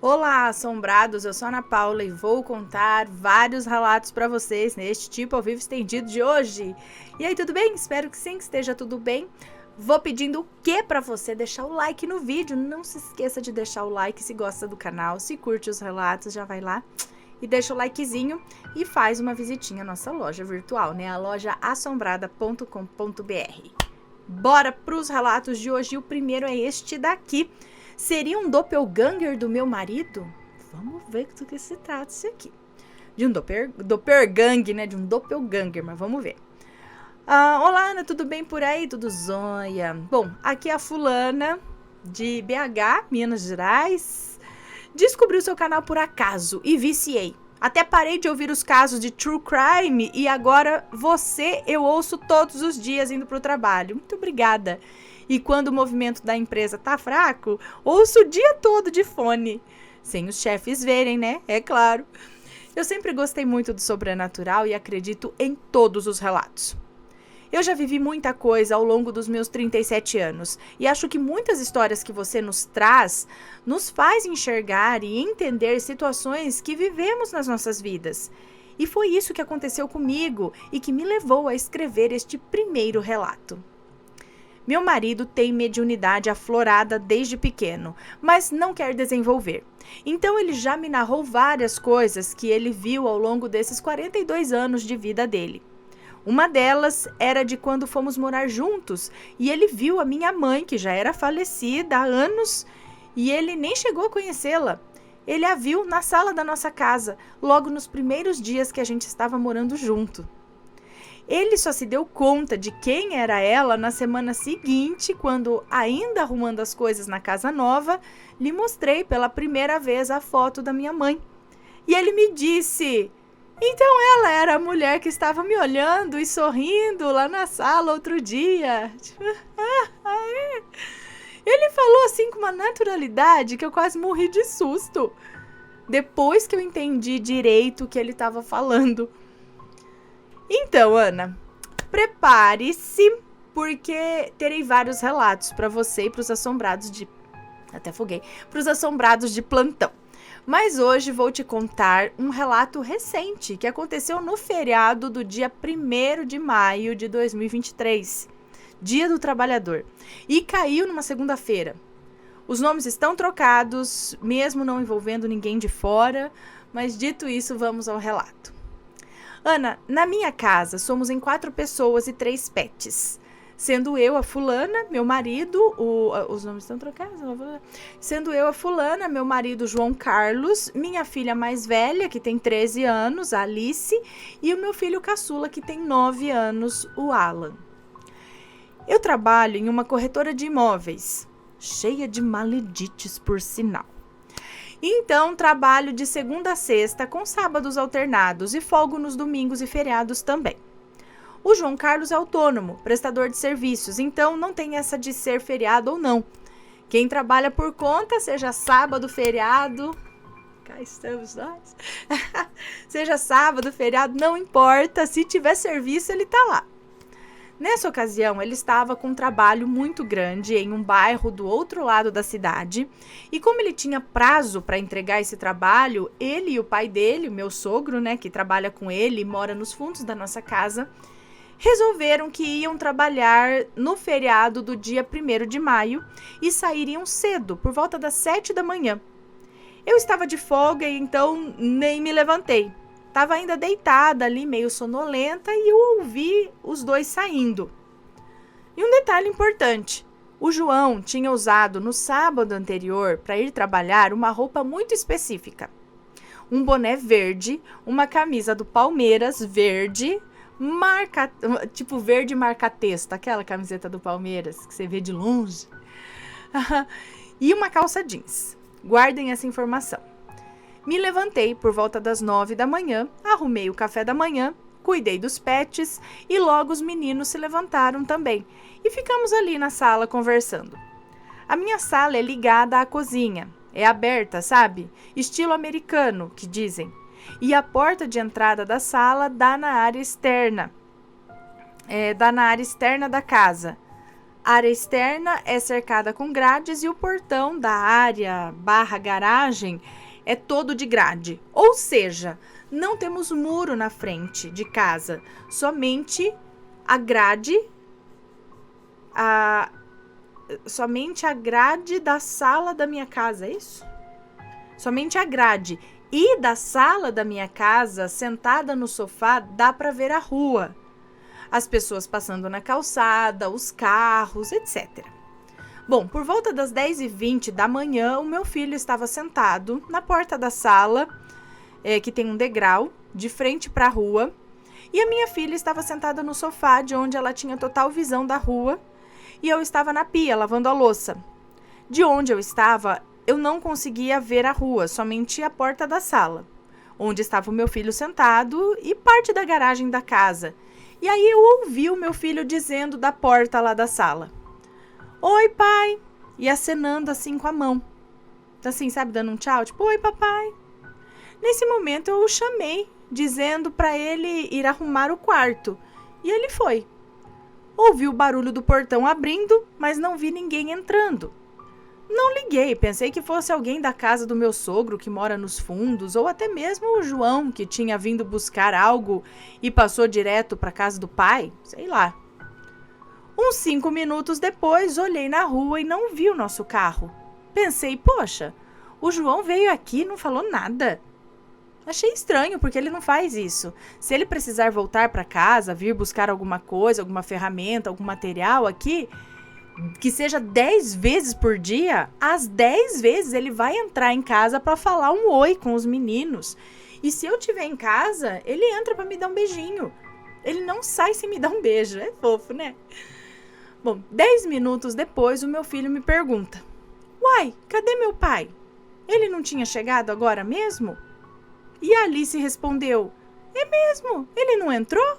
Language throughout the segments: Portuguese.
Olá, assombrados! Eu sou a Ana Paula e vou contar vários relatos para vocês neste tipo ao vivo estendido de hoje. E aí, tudo bem? Espero que sim, que esteja tudo bem. Vou pedindo o que para você deixar o like no vídeo. Não se esqueça de deixar o like se gosta do canal, se curte os relatos, já vai lá e deixa o likezinho e faz uma visitinha à nossa loja virtual, né? A loja assombrada.com.br. Bora para os relatos de hoje. O primeiro é este daqui. Seria um doppelganger do meu marido? Vamos ver do que se trata isso aqui. De um doppelganger, né? De um doppelganger, mas vamos ver. Olá, Ana, tudo bem por aí? Tudo jóia? Bom, aqui é a fulana de BH, Minas Gerais. Descobri o seu canal por acaso e viciei. Até parei de ouvir os casos de true crime e agora eu ouço todos os dias indo pro trabalho. Muito obrigada. E quando o movimento da empresa tá fraco, ouço o dia todo de fone. Sem os chefes verem, né? É claro. Eu sempre gostei muito do sobrenatural e acredito em todos os relatos. Eu já vivi muita coisa ao longo dos meus 37 anos e acho que muitas histórias que você nos traz nos faz enxergar e entender situações que vivemos nas nossas vidas. E foi isso que aconteceu comigo e que me levou a escrever este primeiro relato. Meu marido tem mediunidade aflorada desde pequeno, mas não quer desenvolver. Então ele já me narrou várias coisas que ele viu ao longo desses 42 anos de vida dele. Uma delas era de quando fomos morar juntos e ele viu a minha mãe, que já era falecida há anos, e ele nem chegou a conhecê-la. Ele a viu na sala da nossa casa, logo nos primeiros dias que a gente estava morando junto. Ele só se deu conta de quem era ela na semana seguinte, quando, ainda arrumando as coisas na casa nova, lhe mostrei pela primeira vez a foto da minha mãe. E ele me disse: então ela era a mulher que estava me olhando e sorrindo lá na sala outro dia. Ele falou assim com uma naturalidade que eu quase morri de susto. Depois que eu entendi direito o que ele estava falando. Então, Ana, prepare-se, porque terei vários relatos para você e para os assombrados de... Até afoguei. Para os assombrados de plantão. Mas hoje vou te contar um relato recente que aconteceu no feriado do dia 1º de maio de 2023, Dia do Trabalhador, e caiu numa segunda-feira. Os nomes estão trocados, mesmo não envolvendo ninguém de fora, mas dito isso, vamos ao relato. Ana, na minha casa somos em 4 pessoas e 3 pets. Sendo eu a fulana, meu marido, os nomes estão trocados? Sendo eu a fulana, meu marido João Carlos, minha filha mais velha, que tem 13 anos, a Alice, e o meu filho caçula, que tem 9 anos, o Alan. Eu trabalho em uma corretora de imóveis, cheia de maledites por sinal. Então, trabalho de segunda a sexta, com sábados alternados e folgo nos domingos e feriados também. O João Carlos é autônomo, prestador de serviços, então não tem essa de ser feriado ou não. Quem trabalha por conta, seja sábado, feriado... Cá estamos nós. Seja sábado, feriado, não importa. Se tiver serviço, ele tá lá. Nessa ocasião, ele estava com um trabalho muito grande em um bairro do outro lado da cidade. E como ele tinha prazo para entregar esse trabalho, ele e o pai dele, o meu sogro, né, que trabalha com ele e mora nos fundos da nossa casa, resolveram que iam trabalhar no feriado do dia 1º de maio e sairiam cedo, por volta das 7 da manhã. Eu estava de folga e então nem me levantei. Estava ainda deitada ali, meio sonolenta, e eu ouvi os dois saindo. E um detalhe importante: o João tinha usado no sábado anterior para ir trabalhar uma roupa muito específica. Um boné verde, uma camisa do Palmeiras verde, tipo verde marca-texto, aquela camiseta do Palmeiras que você vê de longe, e uma calça jeans. Guardem essa informação. Me levantei por volta das 9 da manhã, arrumei o café da manhã, cuidei dos pets e logo os meninos se levantaram também e ficamos ali na sala conversando. A minha sala é ligada à cozinha, é aberta, sabe? Estilo americano, que dizem. E a porta de entrada da sala dá na área externa da casa. A área externa é cercada com grades e o portão da área / garagem é todo de grade. Ou seja, não temos muro na frente de casa, somente a grade, somente a grade da sala da minha casa, é isso? Somente a grade. E da sala da minha casa, sentada no sofá, dá para ver a rua. As pessoas passando na calçada, os carros, etc. Bom, por volta das 10h20 da manhã, o meu filho estava sentado na porta da sala, que tem um degrau, de frente para a rua, e a minha filha estava sentada no sofá, de onde ela tinha total visão da rua, e eu estava na pia, lavando a louça. De onde eu estava, eu não conseguia ver a rua, somente a porta da sala, onde estava o meu filho sentado e parte da garagem da casa. E aí eu ouvi o meu filho dizendo da porta lá da sala: "Oi, pai", e acenando assim com a mão. Assim, sabe, dando um tchau, tipo: "Oi, papai". Nesse momento eu o chamei, dizendo para ele ir arrumar o quarto, e ele foi. Ouvi o barulho do portão abrindo, mas não vi ninguém entrando. Não liguei, pensei que fosse alguém da casa do meu sogro que mora nos fundos, ou até mesmo o João, que tinha vindo buscar algo e passou direto para a casa do pai, sei lá. Uns 5 minutos depois, olhei na rua e não vi o nosso carro. Pensei, poxa, o João veio aqui e não falou nada. Achei estranho, porque ele não faz isso. Se ele precisar voltar para casa, vir buscar alguma coisa, alguma ferramenta, algum material aqui, que seja 10 vezes por dia, às 10 vezes ele vai entrar em casa para falar um oi com os meninos. E se eu estiver em casa, ele entra para me dar um beijinho. Ele não sai sem me dar um beijo. É fofo, né? Bom, 10 minutos depois, o meu filho me pergunta: "Uai, cadê meu pai? Ele não tinha chegado agora mesmo?" E a Alice respondeu: "É mesmo? Ele não entrou?"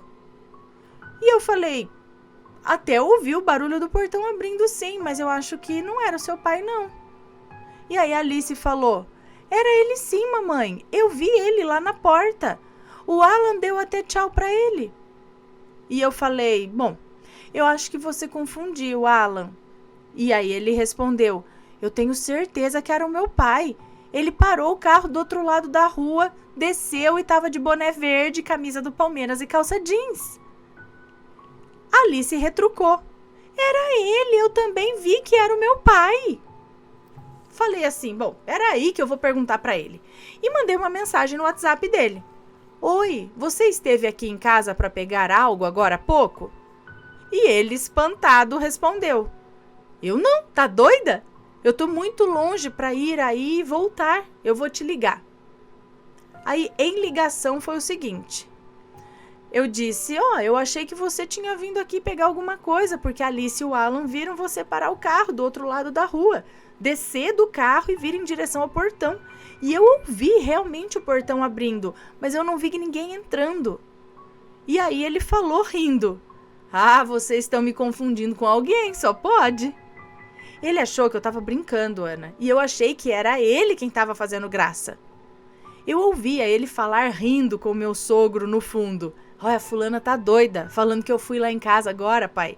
E eu falei: "Até ouvi o barulho do portão abrindo sim, mas eu acho que não era o seu pai não." E aí a Alice falou: "Era ele sim, mamãe. Eu vi ele lá na porta. O Alan deu até tchau pra ele." E eu falei: "Bom, eu acho que você confundiu, Alan." E aí ele respondeu: "Eu tenho certeza que era o meu pai. Ele parou o carro do outro lado da rua, desceu e estava de boné verde, camisa do Palmeiras e calça jeans." Alice retrucou: "Era ele, eu também vi que era o meu pai." Falei assim: "Bom, peraí que eu vou perguntar para ele." E mandei uma mensagem no WhatsApp dele: "Oi, você esteve aqui em casa para pegar algo agora há pouco?" E ele, espantado, respondeu: "Eu não, tá doida? Eu tô muito longe para ir aí e voltar. Eu vou te ligar." Aí, em ligação, foi o seguinte: eu disse: "Eu achei que você tinha vindo aqui pegar alguma coisa, porque a Alice e o Alan viram você parar o carro do outro lado da rua, descer do carro e vir em direção ao portão. E eu ouvi realmente o portão abrindo, mas eu não vi ninguém entrando." E aí ele falou rindo: "Ah, vocês estão me confundindo com alguém, só pode." Ele achou que eu estava brincando, Ana, e eu achei que era ele quem estava fazendo graça. Eu ouvia ele falar rindo com o meu sogro no fundo: "Olha, a fulana tá doida, falando que eu fui lá em casa agora, pai."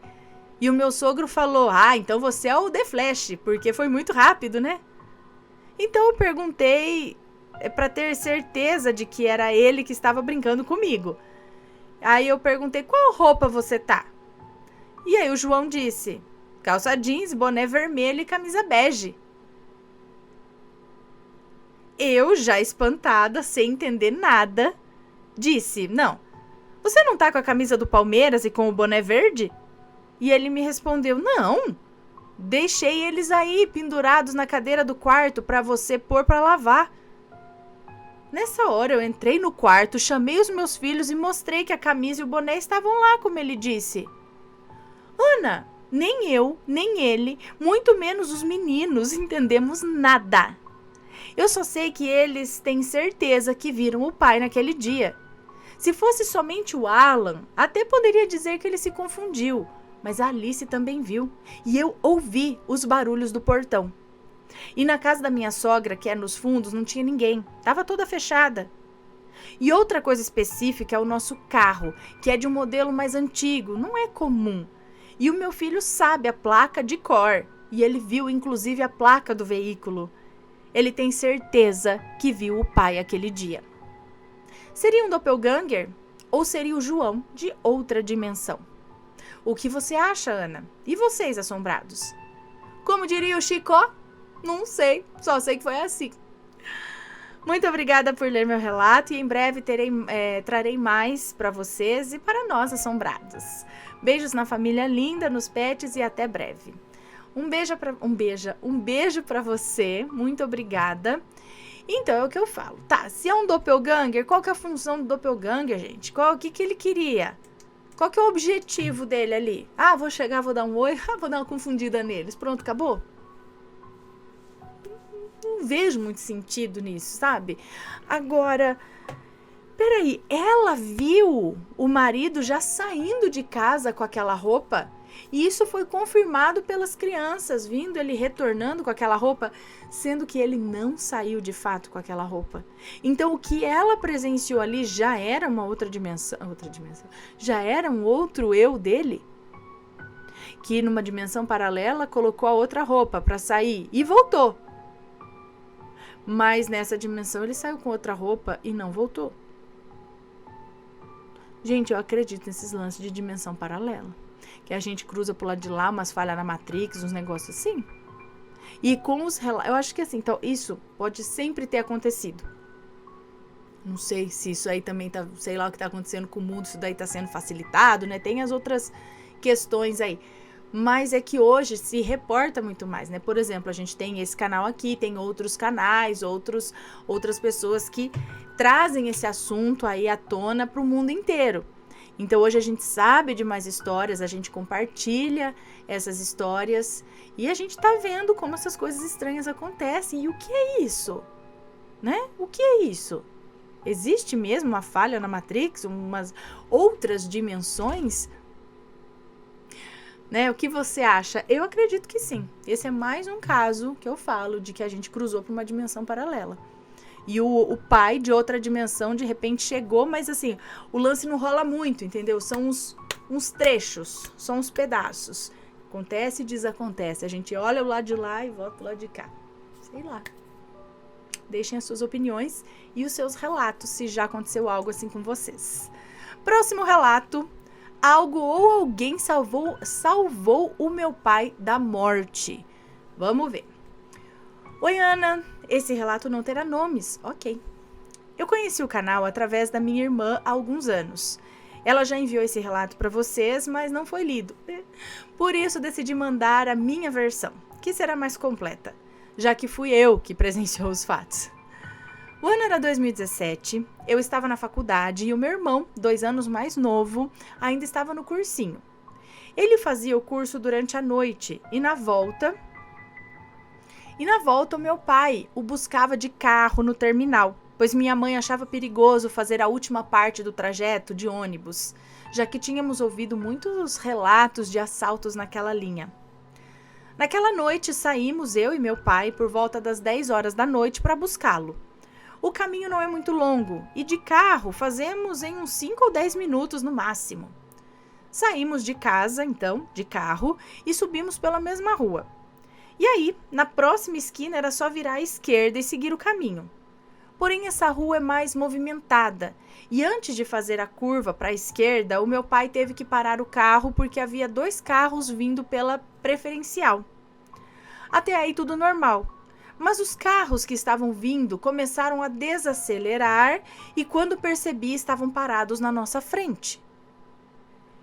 E o meu sogro falou: "Ah, então você é o The Flash, porque foi muito rápido, né?" Então eu perguntei para ter certeza de que era ele que estava brincando comigo. Aí eu perguntei: "Qual roupa você tá?" E aí o João disse: "Calça jeans, boné vermelho e camisa bege." Eu, já espantada, sem entender nada, disse: "Não, você não tá com a camisa do Palmeiras e com o boné verde?" E ele me respondeu: "Não, deixei eles aí pendurados na cadeira do quarto para você pôr para lavar." Nessa hora eu entrei no quarto, chamei os meus filhos e mostrei que a camisa e o boné estavam lá, como ele disse. Ana, nem eu, nem ele, muito menos os meninos, entendemos nada. Eu só sei que eles têm certeza que viram o pai naquele dia. Se fosse somente o Alan, até poderia dizer que ele se confundiu, mas a Alice também viu, e eu ouvi os barulhos do portão. E na casa da minha sogra, que é nos fundos, não tinha ninguém, estava toda fechada. E outra coisa específica é o nosso carro, que é de um modelo mais antigo, não é comum. E o meu filho sabe a placa de cor. E ele viu, inclusive, a placa do veículo. Ele tem certeza que viu o pai aquele dia. Seria um doppelganger? Ou seria o João de outra dimensão? O que você acha, Ana? E vocês, assombrados? Como diria o Chico? Não sei, só sei que foi assim. Muito obrigada por ler meu relato e em breve trarei mais para vocês e para nós, assombrados. Beijos na família linda, nos pets e até breve. Um beijo para você, muito obrigada. Então, é o que eu falo. Tá, se é um doppelganger, qual que é a função do doppelganger, gente? O que ele queria? Qual que é o objetivo dele ali? Ah, vou chegar, vou dar um oi, vou dar uma confundida neles. Pronto, acabou? Não vejo muito sentido nisso, sabe? Agora, peraí, ela viu o marido já saindo de casa com aquela roupa? E isso foi confirmado pelas crianças, vindo ele retornando com aquela roupa, sendo que ele não saiu de fato com aquela roupa. Então, o que ela presenciou ali já era uma outra dimensão, já era um outro eu dele, que numa dimensão paralela colocou a outra roupa para sair e voltou. Mas nessa dimensão ele saiu com outra roupa e não voltou. Gente, eu acredito nesses lances de dimensão paralela. Que a gente cruza pro lado de lá, umas falhas na Matrix, uns negócios assim. E com os relatos, eu acho que assim, então isso pode sempre ter acontecido. Não sei se isso aí também tá, sei lá o que tá acontecendo com o mundo, isso daí tá sendo facilitado, né? Tem as outras questões aí. Mas é que hoje se reporta muito mais, né? Por exemplo, a gente tem esse canal aqui, tem outros canais, outras pessoas que trazem esse assunto aí à tona pro mundo inteiro. Então, hoje a gente sabe de mais histórias, a gente compartilha essas histórias e a gente tá vendo como essas coisas estranhas acontecem. E o que é isso? Né? O que é isso? Existe mesmo uma falha na Matrix, umas outras dimensões? Né? O que você acha? Eu acredito que sim. Esse é mais um caso que eu falo de que a gente cruzou para uma dimensão paralela. E o pai de outra dimensão, de repente, chegou, mas assim, o lance não rola muito, entendeu? São uns trechos, são uns pedaços. Acontece e desacontece. A gente olha o lado de lá e volta o lado de cá. Sei lá. Deixem as suas opiniões e os seus relatos, se já aconteceu algo assim com vocês. Próximo relato. Algo ou alguém salvou o meu pai da morte. Vamos ver. Oi, Ana. Esse relato não terá nomes. Ok. Eu conheci o canal através da minha irmã há alguns anos. Ela já enviou esse relato para vocês, mas não foi lido. Por isso, decidi mandar a minha versão, que será mais completa, já que fui eu que presenciou os fatos. O ano era 2017, eu estava na faculdade e o meu irmão, 2 anos mais novo, ainda estava no cursinho. Ele fazia o curso durante a noite e na volta o meu pai o buscava de carro no terminal, pois minha mãe achava perigoso fazer a última parte do trajeto de ônibus, já que tínhamos ouvido muitos relatos de assaltos naquela linha. Naquela noite saímos eu e meu pai por volta das 10 horas da noite para buscá-lo. O caminho não é muito longo e de carro fazemos em uns 5 ou 10 minutos no máximo. Saímos de casa, então, de carro e subimos pela mesma rua. E aí, na próxima esquina era só virar à esquerda e seguir o caminho. Porém, essa rua é mais movimentada e antes de fazer a curva para a esquerda, o meu pai teve que parar o carro porque havia 2 carros vindo pela preferencial. Até aí tudo normal. Mas os carros que estavam vindo começaram a desacelerar e quando percebi estavam parados na nossa frente.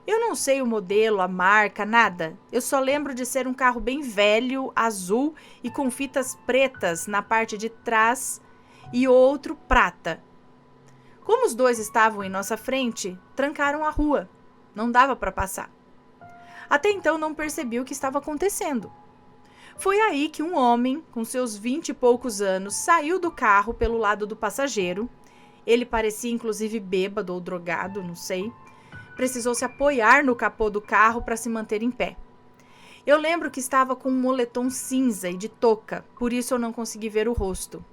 Eu não sei o modelo, a marca, nada. Eu só lembro de ser um carro bem velho, azul e com fitas pretas na parte de trás e outro prata. Como os 2 estavam em nossa frente, trancaram a rua. Não dava para passar. Até então não percebi o que estava acontecendo. Foi aí que um homem, com seus 20 e poucos anos, saiu do carro pelo lado do passageiro. Ele parecia inclusive bêbado ou drogado, não sei. Precisou se apoiar no capô do carro para se manter em pé. Eu lembro que estava com um moletom cinza e de touca, por isso eu não consegui ver o rosto.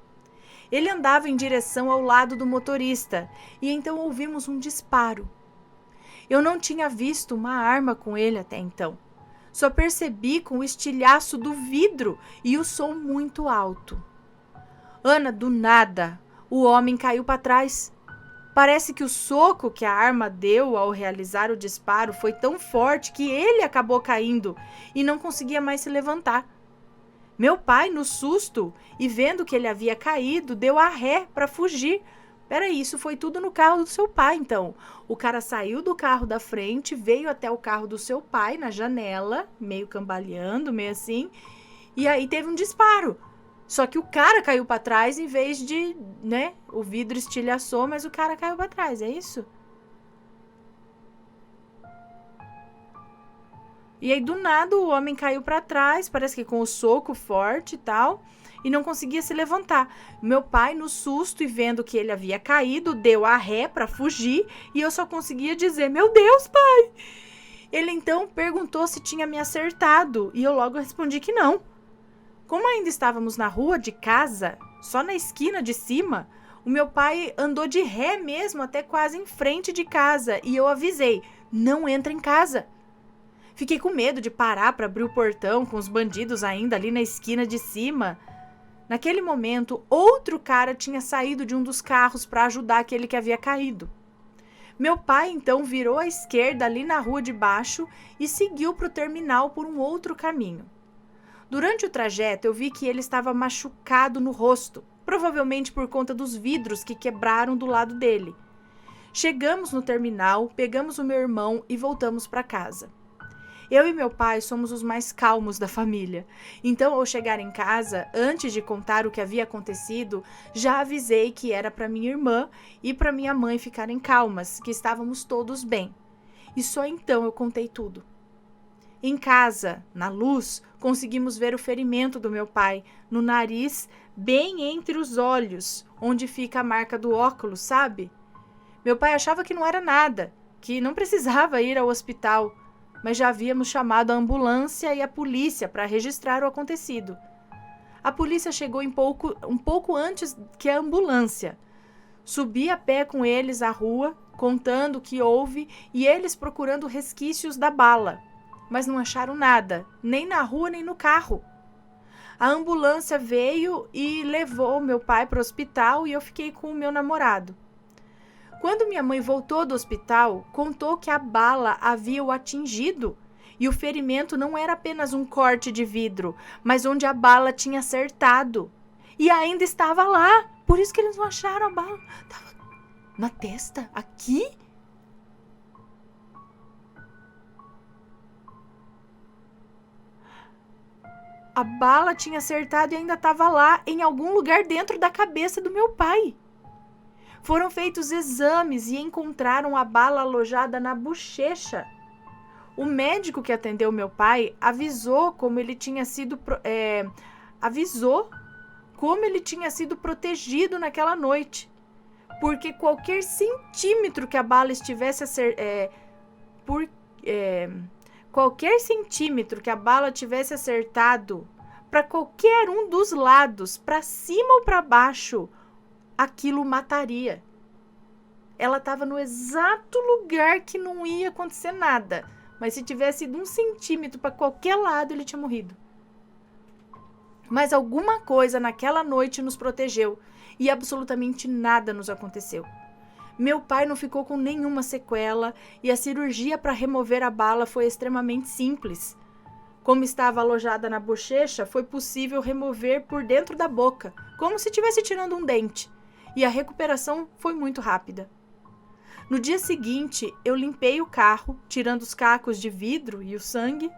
Ele andava em direção ao lado do motorista e então ouvimos um disparo. Eu não tinha visto uma arma com ele até então. Só percebi com o estilhaço do vidro e o som muito alto. Ana, do nada, o homem caiu para trás. Parece que o soco que a arma deu ao realizar o disparo foi tão forte que ele acabou caindo e não conseguia mais se levantar. Meu pai, no susto e vendo que ele havia caído, deu a ré para fugir. Peraí, isso foi tudo no carro do seu pai, então. O cara saiu do carro da frente, veio até o carro do seu pai, na janela, meio cambaleando, meio assim, e aí teve um disparo. Só que o cara caiu para trás em vez de, né, o vidro estilhaçou, mas o cara caiu para trás, é isso? E aí, do nada, o homem caiu para trás, parece que com o soco forte e tal, e não conseguia se levantar. Meu pai, no susto e vendo que ele havia caído, deu a ré para fugir e eu só conseguia dizer, meu Deus, pai! Ele então perguntou se tinha me acertado e eu logo respondi que não. Como ainda estávamos na rua de casa, só na esquina de cima, o meu pai andou de ré mesmo até quase em frente de casa e eu avisei, não entra em casa. Fiquei com medo de parar para abrir o portão com os bandidos ainda ali na esquina de cima. Naquele momento, outro cara tinha saído de um dos carros para ajudar aquele que havia caído. Meu pai então virou à esquerda ali na rua de baixo e seguiu para o terminal por um outro caminho. Durante o trajeto, eu vi que ele estava machucado no rosto, provavelmente por conta dos vidros que quebraram do lado dele. Chegamos no terminal, pegamos o meu irmão e voltamos para casa. Eu e meu pai somos os mais calmos da família. Então, ao chegar em casa, antes de contar o que havia acontecido, já avisei que era para minha irmã e para minha mãe ficarem calmas, que estávamos todos bem. E só então eu contei tudo. Em casa, na luz, conseguimos ver o ferimento do meu pai, no nariz, bem entre os olhos, onde fica a marca do óculos, sabe? Meu pai achava que não era nada, que não precisava ir ao hospital, mas já havíamos chamado a ambulância e a polícia para registrar o acontecido. A polícia chegou um pouco antes que a ambulância. Subi a pé com eles à rua, contando o que houve e eles procurando resquícios da bala. Mas não acharam nada, nem na rua nem no carro. A ambulância veio e levou meu pai para o hospital e eu fiquei com o meu namorado. Quando minha mãe voltou do hospital, contou que a bala havia o atingido e o ferimento não era apenas um corte de vidro, mas onde a bala tinha acertado. E ainda estava lá, por isso que eles não acharam a bala. Estava na testa, aqui. A bala tinha acertado e ainda estava lá, em algum lugar dentro da cabeça do meu pai. Foram feitos exames e encontraram a bala alojada na bochecha. O médico que atendeu meu pai avisou como ele tinha sido protegido naquela noite, porque qualquer centímetro que a bala tivesse acertado para qualquer um dos lados, para cima ou para baixo, aquilo mataria. Ela estava no exato lugar que não ia acontecer nada, mas se tivesse ido 1 centímetro para qualquer lado, ele tinha morrido. Mas alguma coisa naquela noite nos protegeu e absolutamente nada nos aconteceu. Meu pai não ficou com nenhuma sequela e a cirurgia para remover a bala foi extremamente simples. Como estava alojada na bochecha, foi possível remover por dentro da boca, como se estivesse tirando um dente, e a recuperação foi muito rápida. No dia seguinte, eu limpei o carro, tirando os cacos de vidro e o sangue.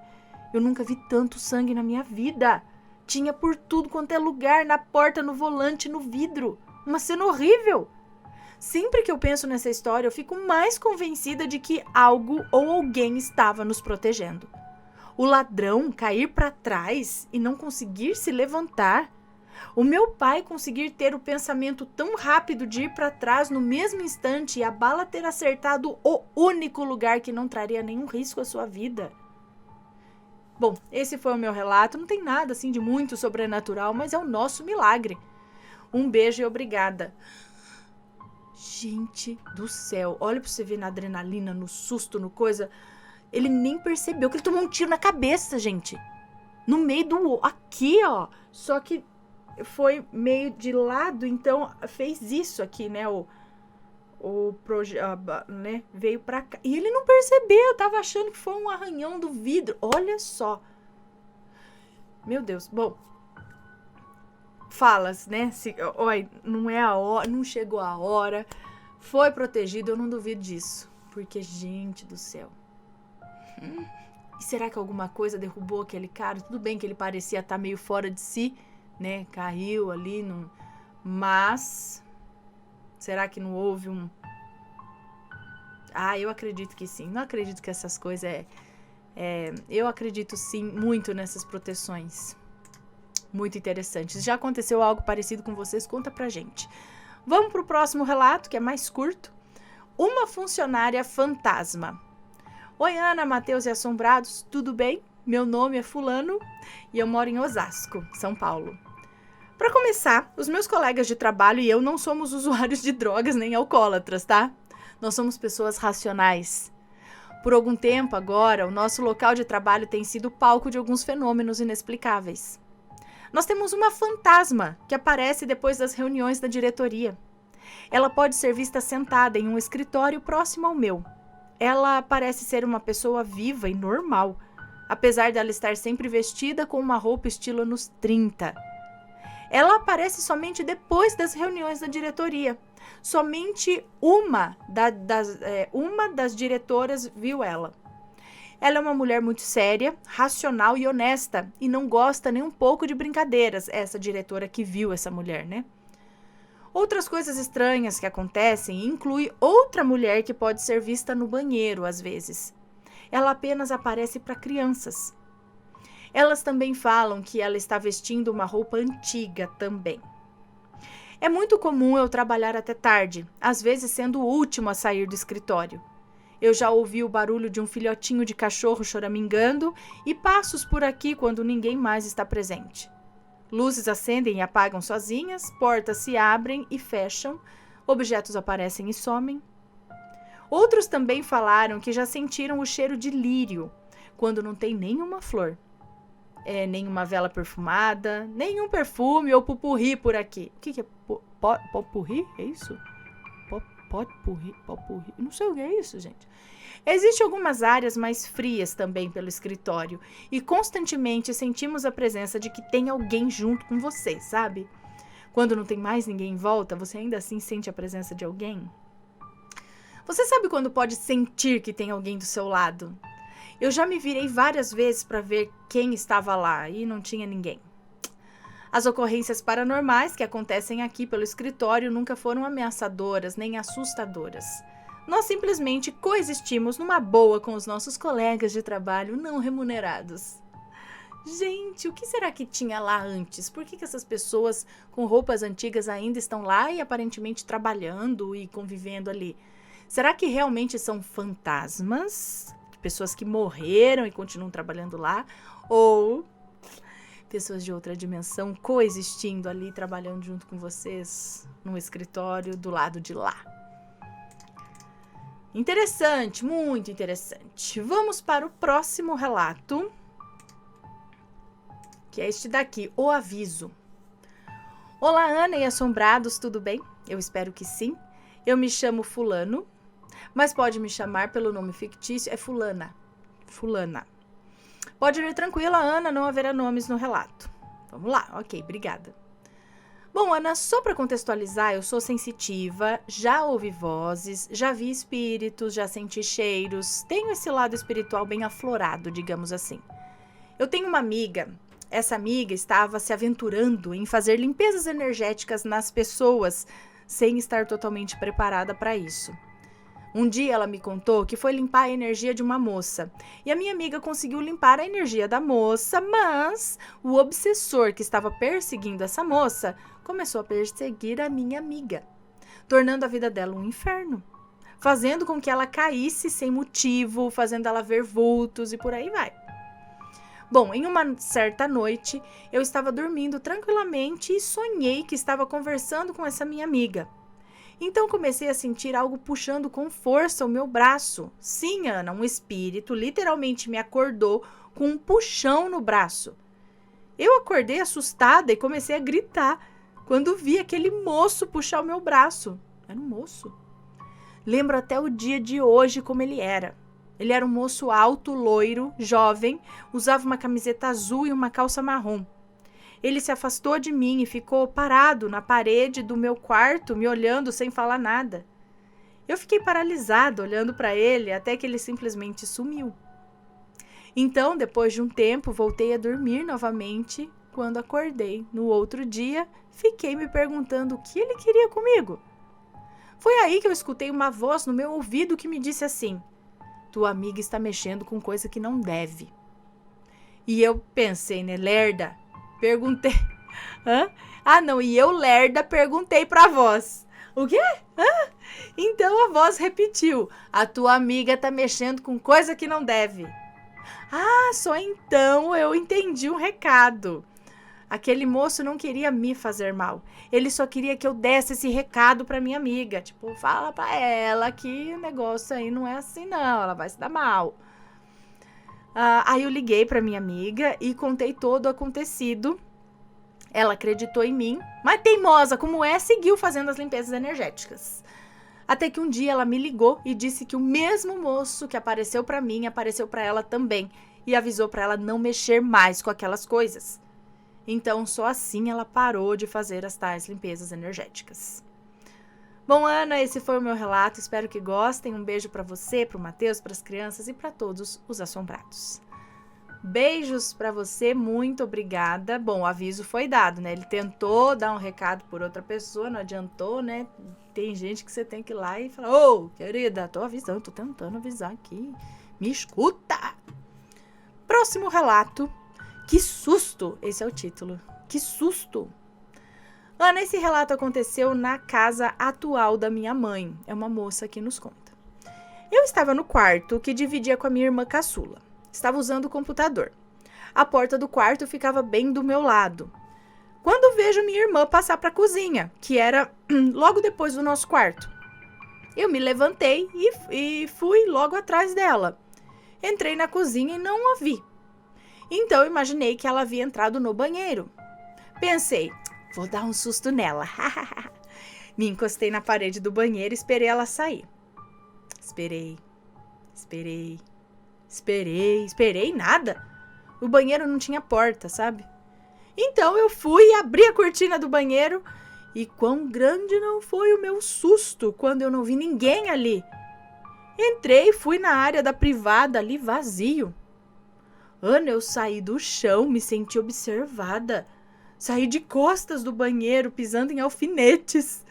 Eu nunca vi tanto sangue na minha vida. Tinha por tudo quanto é lugar, na porta, no volante, no vidro. Uma cena horrível. Sempre que eu penso nessa história, eu fico mais convencida de que algo ou alguém estava nos protegendo. O ladrão cair para trás e não conseguir se levantar. O meu pai conseguir ter o pensamento tão rápido de ir para trás no mesmo instante e a bala ter acertado o único lugar que não traria nenhum risco à sua vida. Bom, esse foi o meu relato. Não tem nada assim de muito sobrenatural, mas é o nosso milagre. Um beijo e obrigada. Gente do céu, olha pra você ver na adrenalina, no susto, no coisa. Ele nem percebeu que ele tomou um tiro na cabeça, gente. No meio do... Aqui, ó. Só que foi meio de lado, então fez isso aqui, né? Né? Veio pra cá. E ele não percebeu. Eu tava achando que foi um arranhão do vidro. Olha só. Meu Deus. Bom. Falas, né? Olha, não é a hora. Não chegou a hora. Foi protegido. Eu não duvido disso. Porque, gente do céu. E será que alguma coisa derrubou aquele cara? Tudo bem que ele parecia estar meio fora de si, né? Caiu ali, mas será que não houve um... eu acredito que sim. Não acredito que essas coisas eu acredito sim muito nessas proteções. Muito interessantes. Já aconteceu algo parecido com vocês? Conta pra gente. Vamos pro próximo relato, que é mais curto. Uma funcionária fantasma. Oi, Ana, Matheus e Assombrados, tudo bem? Meu nome é Fulano e eu moro em Osasco, São Paulo. Para começar, os meus colegas de trabalho e eu não somos usuários de drogas nem alcoólatras, tá? Nós somos pessoas racionais. Por algum tempo agora, o nosso local de trabalho tem sido palco de alguns fenômenos inexplicáveis. Nós temos uma fantasma que aparece depois das reuniões da diretoria. Ela pode ser vista sentada em um escritório próximo ao meu. Ela parece ser uma pessoa viva e normal, apesar dela estar sempre vestida com uma roupa estilo anos 30. Ela aparece somente depois das reuniões da diretoria. Somente uma das diretoras viu ela. Ela é uma mulher muito séria, racional e honesta, e não gosta nem um pouco de brincadeiras, essa diretora que viu essa mulher, né? Outras coisas estranhas que acontecem inclui outra mulher que pode ser vista no banheiro, às vezes. Ela apenas aparece para crianças. Elas também falam que ela está vestindo uma roupa antiga também. É muito comum eu trabalhar até tarde, às vezes sendo o último a sair do escritório. Eu já ouvi o barulho de um filhotinho de cachorro choramingando e passos por aqui quando ninguém mais está presente. Luzes acendem e apagam sozinhas, portas se abrem e fecham, objetos aparecem e somem. Outros também falaram que já sentiram o cheiro de lírio, quando não tem nenhuma flor. Nenhuma vela perfumada, nenhum perfume ou pupurri por aqui. O que é popurri? É isso? Popurri? Não sei o que é isso, gente. Existem algumas áreas mais frias também pelo escritório e constantemente sentimos a presença de que tem alguém junto com você, sabe? Quando não tem mais ninguém em volta, você ainda assim sente a presença de alguém? Você sabe quando pode sentir que tem alguém do seu lado? Eu já me virei várias vezes para ver quem estava lá e não tinha ninguém. As ocorrências paranormais que acontecem aqui pelo escritório nunca foram ameaçadoras nem assustadoras. Nós simplesmente coexistimos numa boa com os nossos colegas de trabalho não remunerados. Gente, o que será que tinha lá antes? Por que essas pessoas com roupas antigas ainda estão lá e aparentemente trabalhando e convivendo ali? Será que realmente são fantasmas? Pessoas que morreram e continuam trabalhando lá? Ou pessoas de outra dimensão coexistindo ali, trabalhando junto com vocês no escritório do lado de lá? Interessante, muito interessante. Vamos para o próximo relato, que é este daqui, o aviso. Olá, Ana e Assombrados, tudo bem? Eu espero que sim. Eu me chamo Fulano, mas pode me chamar pelo nome fictício, é Fulana. Fulana. Pode ir tranquila, Ana, não haverá nomes no relato. Vamos lá, ok, obrigada. Bom, Ana, só para contextualizar, eu sou sensitiva, já ouvi vozes, já vi espíritos, já senti cheiros, tenho esse lado espiritual bem aflorado, digamos assim. Eu tenho uma amiga, essa amiga estava se aventurando em fazer limpezas energéticas nas pessoas, sem estar totalmente preparada para isso. Um dia ela me contou que foi limpar a energia de uma moça. E a minha amiga conseguiu limpar a energia da moça, mas o obsessor que estava perseguindo essa moça começou a perseguir a minha amiga, tornando a vida dela um inferno, fazendo com que ela caísse sem motivo, fazendo ela ver vultos e por aí vai. Bom, em uma certa noite, eu estava dormindo tranquilamente e sonhei que estava conversando com essa minha amiga. Então comecei a sentir algo puxando com força o meu braço. Sim, Ana, um espírito literalmente me acordou com um puxão no braço. Eu acordei assustada e comecei a gritar quando vi aquele moço puxar o meu braço. Era um moço. Lembro até o dia de hoje como ele era. Ele era um moço alto, loiro, jovem, usava uma camiseta azul e uma calça marrom. Ele se afastou de mim e ficou parado na parede do meu quarto, me olhando sem falar nada. Eu fiquei paralisada olhando para ele até que ele simplesmente sumiu. Então, depois de um tempo, voltei a dormir novamente. Quando acordei, no outro dia, fiquei me perguntando o que ele queria comigo. Foi aí que eu escutei uma voz no meu ouvido que me disse assim: tua amiga está mexendo com coisa que não deve. E eu pensei, né, lerda? Perguntei. Hã? Ah, não, e eu, lerda, perguntei pra voz. O quê? Hã? Então a voz repetiu: a tua amiga tá mexendo com coisa que não deve. Ah, só então eu entendi um recado. Aquele moço não queria me fazer mal. Ele só queria que eu desse esse recado pra minha amiga. Tipo, fala pra ela que o negócio aí não é assim não, ela vai se dar mal. Aí eu liguei pra minha amiga e contei todo o acontecido. Ela acreditou em mim, mas teimosa como é, seguiu fazendo as limpezas energéticas. Até que um dia ela me ligou e disse que o mesmo moço que apareceu pra mim, apareceu pra ela também. E avisou pra ela não mexer mais com aquelas coisas. Então, só assim ela parou de fazer as tais limpezas energéticas. Bom, Ana, esse foi o meu relato. Espero que gostem. Um beijo pra você, pro Matheus, pras crianças e pra todos os assombrados. Beijos pra você, muito obrigada. Bom, o aviso foi dado, né? Ele tentou dar um recado por outra pessoa, não adiantou, né? Tem gente que você tem que ir lá e falar: ô, querida, tô avisando, tô tentando avisar aqui. Me escuta! Próximo relato. Que susto! Esse é o título. Que susto! Ana, esse relato aconteceu na casa atual da minha mãe. É uma moça que nos conta. Eu estava no quarto que dividia com a minha irmã caçula. Estava usando o computador. A porta do quarto ficava bem do meu lado. Quando vejo minha irmã passar para a cozinha, que era logo depois do nosso quarto. Eu me levantei e fui logo atrás dela. Entrei na cozinha e não a vi. Então, imaginei que ela havia entrado no banheiro. Pensei, vou dar um susto nela. Me encostei na parede do banheiro e esperei ela sair. Esperei nada. O banheiro não tinha porta, sabe? Então, eu fui e abri a cortina do banheiro. E quão grande não foi o meu susto quando eu não vi ninguém ali. Entrei e fui na área da privada ali vazio. Ana, eu saí do chão, me senti observada. Saí de costas do banheiro, pisando em alfinetes.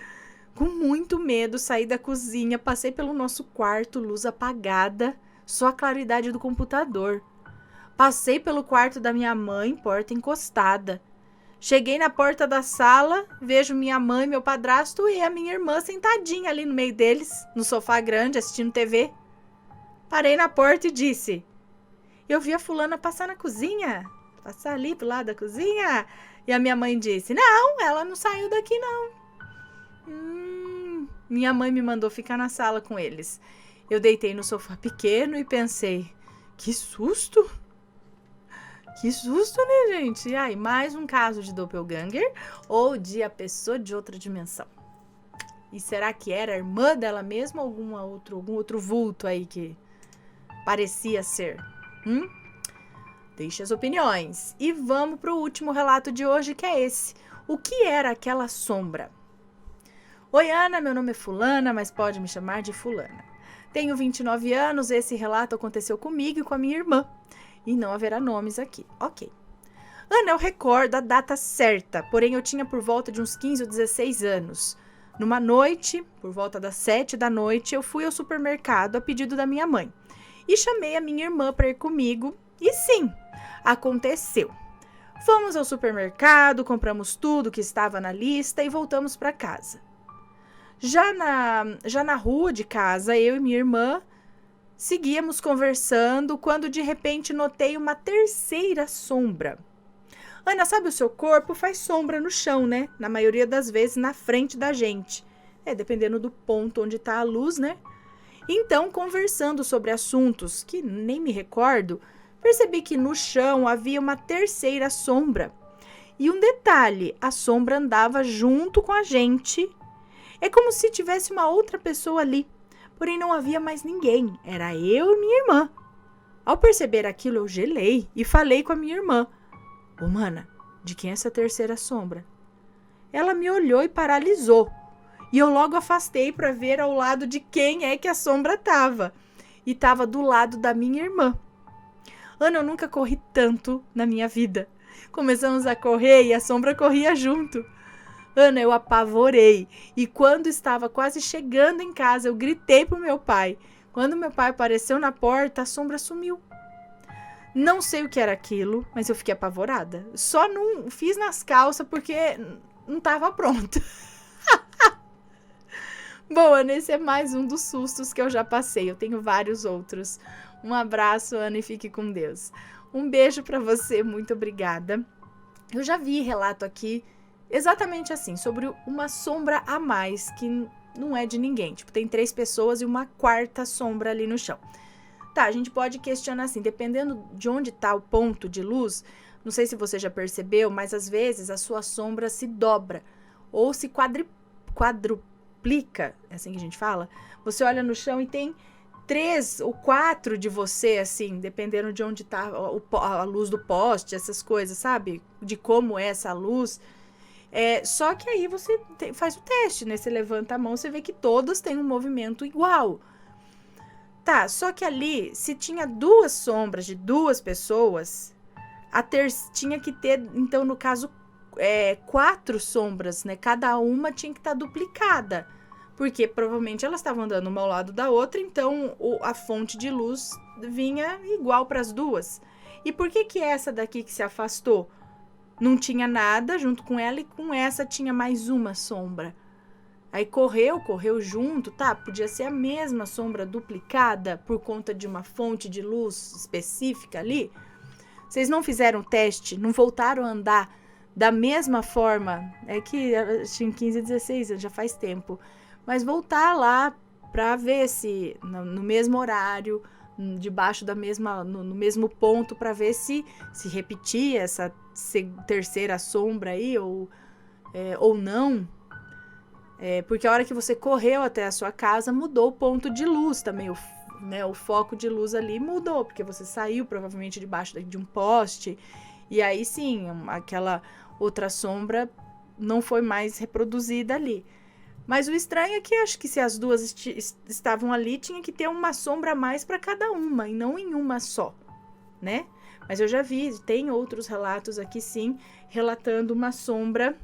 Com muito medo, saí da cozinha, passei pelo nosso quarto, luz apagada, só a claridade do computador. Passei pelo quarto da minha mãe, porta encostada. Cheguei na porta da sala, vejo minha mãe, meu padrasto e a minha irmã sentadinha ali no meio deles, no sofá grande, assistindo TV. Parei na porta e disse: eu vi a fulana passar na cozinha, passar ali do lado da cozinha. E a minha mãe disse: não, ela não saiu daqui não. Minha mãe me mandou ficar na sala com eles. Eu deitei no sofá pequeno e pensei: que susto! Que susto, né, gente? E aí, mais um caso de doppelganger ou de a pessoa de outra dimensão. E será que era a irmã dela mesma ou algum outro vulto aí que parecia ser? Deixe as opiniões. E vamos para o último relato de hoje, que é esse. O que era aquela sombra? Oi, Ana, meu nome é fulana, mas pode me chamar de fulana. Tenho 29 anos, esse relato aconteceu comigo e com a minha irmã. E não haverá nomes aqui. Ok. Ana, eu recordo a data certa, porém eu tinha por volta de uns 15 ou 16 anos. Numa noite, por volta das 7 da noite, eu fui ao supermercado a pedido da minha mãe. E chamei a minha irmã para ir comigo. E sim, aconteceu. Fomos ao supermercado, compramos tudo que estava na lista e voltamos para casa. Já na rua de casa, eu e minha irmã seguíamos conversando quando de repente notei uma terceira sombra. Ana, sabe o seu corpo faz sombra no chão, né? Na maioria das vezes na frente da gente. dependendo do ponto onde tá a luz, né? Então, conversando sobre assuntos que nem me recordo, percebi que no chão havia uma terceira sombra. E um detalhe, a sombra andava junto com a gente. É como se tivesse uma outra pessoa ali. Porém, não havia mais ninguém. Era eu e minha irmã. Ao perceber aquilo, eu gelei e falei com a minha irmã. Ô, mana, de quem é essa terceira sombra? Ela me olhou e paralisou. E eu logo afastei para ver ao lado de quem é que a sombra estava. E estava do lado da minha irmã. Ana, eu nunca corri tanto na minha vida. Começamos a correr e a sombra corria junto. Ana, eu apavorei. E quando estava quase chegando em casa, eu gritei pro meu pai. Quando meu pai apareceu na porta, a sombra sumiu. Não sei o que era aquilo, mas eu fiquei apavorada. Só não fiz nas calças porque não estava pronto. Bom, Ana, esse é mais um dos sustos que eu já passei. Eu tenho vários outros. Um abraço, Ana, e fique com Deus. Um beijo pra você, muito obrigada. Eu já vi relato aqui exatamente assim, sobre uma sombra a mais, que não é de ninguém. Tipo, tem 3 pessoas e uma quarta sombra ali no chão. Tá, a gente pode questionar assim, dependendo de onde tá o ponto de luz, não sei se você já percebeu, mas às vezes a sua sombra se dobra ou se quadruplica, é assim que a gente fala. Você olha no chão e tem 3 ou 4 de você, assim, dependendo de onde tá a luz do poste, essas coisas, sabe? De como é essa luz. Só que aí você faz o teste, né? Você levanta a mão, você vê que todas têm um movimento igual. Tá, só que ali, se tinha 2 sombras de 2 pessoas, tinha que ter, então, no caso, 4 sombras, né? Cada uma tinha que estar duplicada. Porque provavelmente elas estavam andando uma ao lado da outra, então a fonte de luz vinha igual para as 2. E por que essa daqui que se afastou não tinha nada junto com ela e com essa tinha mais uma sombra? Aí correu junto, tá? Podia ser a mesma sombra duplicada por conta de uma fonte de luz específica ali. Vocês não fizeram o teste, não voltaram a andar da mesma forma? É que tinha 15 e 16, já faz tempo. Mas voltar lá para ver se no mesmo horário, debaixo da mesma, no mesmo ponto, para ver se repetia essa terceira sombra aí ou não. Porque a hora que você correu até a sua casa, mudou o ponto de luz também, o foco de luz ali mudou, porque você saiu provavelmente debaixo de um poste, e aí sim, aquela outra sombra não foi mais reproduzida ali. Mas o estranho é que acho que se as 2 estavam ali, tinha que ter uma sombra a mais para cada uma, e não em uma só, né? Mas eu já vi, tem outros relatos aqui sim, relatando uma sombra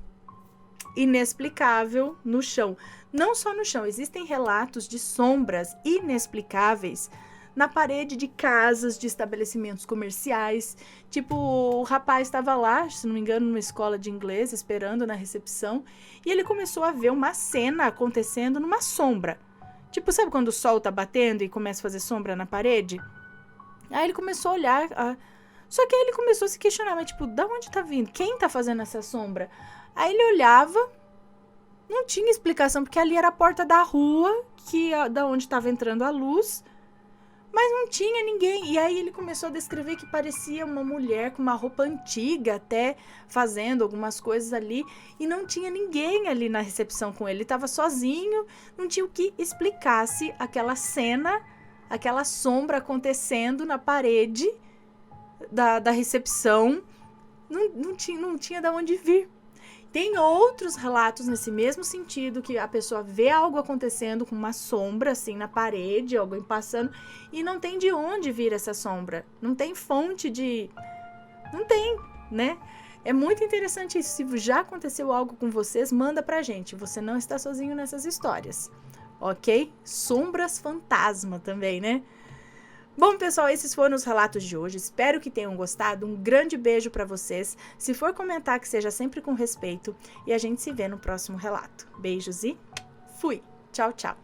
inexplicável no chão. Não só no chão, existem relatos de sombras inexplicáveis na parede de casas, de estabelecimentos comerciais. Tipo, o rapaz estava lá, se não me engano, numa escola de inglês, esperando na recepção, e ele começou a ver uma cena acontecendo numa sombra. Tipo, sabe quando o sol tá batendo e começa a fazer sombra na parede? Aí ele começou a olhar, só que aí ele começou a se questionar, mas tipo, da onde tá vindo? Quem tá fazendo essa sombra? Aí ele olhava, não tinha explicação, porque ali era a porta da rua, da onde estava entrando a luz, mas não tinha ninguém. E aí ele começou a descrever que parecia uma mulher com uma roupa antiga, até fazendo algumas coisas ali, e não tinha ninguém ali na recepção com ele. Ele estava sozinho, não tinha o que explicasse aquela cena, aquela sombra acontecendo na parede da recepção. Não tinha de onde vir. Tem outros relatos nesse mesmo sentido, que a pessoa vê algo acontecendo com uma sombra, assim, na parede, alguém passando, e não tem de onde vir essa sombra. Não tem fonte de... Não tem, né? É muito interessante isso. Se já aconteceu algo com vocês, manda pra gente. Você não está sozinho nessas histórias, ok? Sombras fantasma também, né? Bom, pessoal, esses foram os relatos de hoje. Espero que tenham gostado. Um grande beijo para vocês. Se for comentar, que seja sempre com respeito. E a gente se vê no próximo relato. Beijos e fui! Tchau, tchau!